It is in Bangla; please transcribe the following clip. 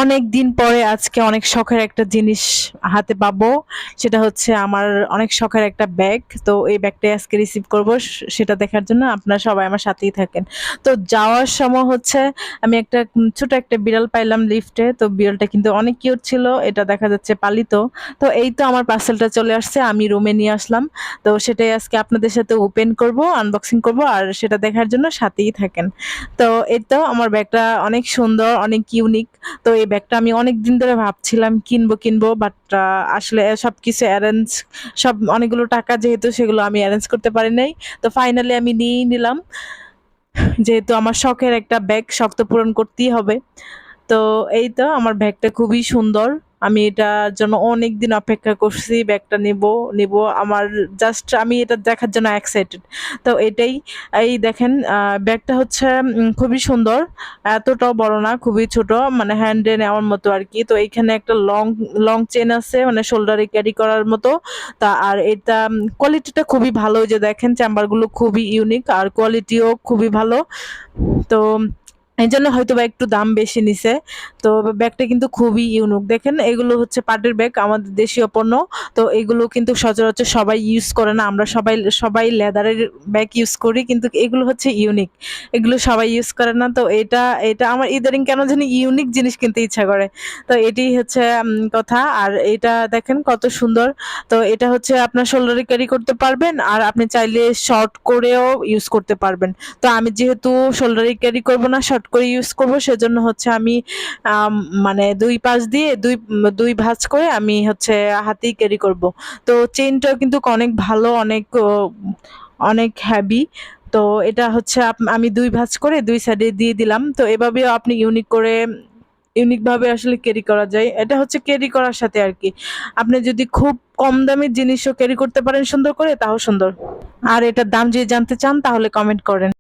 অনেক দিন পরে আজকে অনেক শখের একটা জিনিস হাতে পাবো। সেটা হচ্ছে আমার অনেক শখের একটা ব্যাগ। তো এই ব্যাগটাই আজকে রিসিভ করব। সেটা দেখার জন্য আপনারা সবাই আমার সাথেই থাকেন। তো যাওয়ার সময় হচ্ছে আমি একটা ছোট একটা বিড়াল পাইলাম লিফটে। তো বিড়ালটা কিন্তু অনেক কিউট ছিল। এটা দেখা যাচ্ছে পালিত। তো এই তো আমার পার্সেলটা চলে আসছে। আমি রুমে নিয়ে আসলাম। তো সেটাই আজকে আপনাদের সাথে ওপেন করব, আনবক্সিং করব আর সেটা দেখার জন্য সাথেই থাকেন। তো এই তো আমার ব্যাগটা অনেক সুন্দর, অনেক ইউনিক। তো এই ব্যাগটা আমি অনেক দিন ধরে ভাবছিলাম কিনবো কিনবো, বাট আসলে সবকিছু অ্যারেঞ্জ, সব অনেকগুলো টাকা যেহেতু সেগুলো আমি অ্যারেঞ্জ করতে পারি নাই। তো ফাইনালি আমি নিয়েই নিলাম, যেহেতু আমার শখের একটা ব্যাগ, শখ তো পূরণ করতেই হবে। তো এই তো আমার ব্যাগটা খুবই সুন্দর। আমি এটার জন্য অনেকদিন অপেক্ষা করছি, ব্যাগটা নিব। আমার জাস্ট আমি এটা দেখার জন্য এক্সাইটেড। তো এটাই, এই দেখেন ব্যাগটা হচ্ছে খুবই সুন্দর। এতটাও বড় না, খুবই ছোট, মানে হ্যান্ডে নেওয়ার মতো আর কি। তো এইখানে একটা লং লং চেন আছে, মানে শোল্ডারে ক্যারি করার মতো। তা আর এটা কোয়ালিটিটা খুবই ভালো, ওই যে দেখেন চেম্বারগুলো খুবই ইউনিক আর কোয়ালিটিও খুবই ভালো। তো এই জন্য হয়তো বা একটু দাম বেশি নিছে। তো ব্যাগটা কিন্তু খুবই ইউনিক, দেখেন এগুলো হচ্ছে পাটের ব্যাগ, আমাদের দেশীয় পণ্য। তো এগুলো কিন্তু সচরাচর সবাই ইউজ করে না, আমরা সবাই সবাই লেদারের ব্যাগ ইউজ করি, কিন্তু এগুলো হচ্ছে ইউনিক, এগুলো সবাই ইউজ করে না। তো এটা এটা আমার ইদারিং কেন জানি ইউনিক জিনিস কিনতে ইচ্ছা করে। তো এটাই হচ্ছে কথা। আর এটা দেখেন কত সুন্দর। তো এটা হচ্ছে আপনার শোল্ডারে ক্যারি করতে পারবেন আর আপনি চাইলে শর্ট করেও ইউজ করতে পারবেন। তো আমি যেহেতু শোল্ডারে ক্যারি করব না, শর্ট করে ইউজ করব, সেজন্য হচ্ছে আমি আম, মানে দুই পাশ দিয়ে দুই ভাঁজ করে আমি হচ্ছে হাতেই ক্যারি করব। তো চেইনটাও কিন্তু অনেক ভালো, অনেক অনেক হ্যাভি। তো এটা হচ্ছে আমি দুই ভাঁজ করে দুই সাইডে দিয়ে দিলাম। তো এভাবেও আপনি ইউনিক করে, ইউনিক ভাবে আসলে ক্যারি করা যায়। এটা হচ্ছে ক্যারি করার সাথে আর কি, আপনি যদি খুব কম দামের জিনিসও ক্যারি করতে পারেন সুন্দর করে, তাও সুন্দর। আর এটার দাম যদি জানতে চান তাহলে কমেন্ট করেন।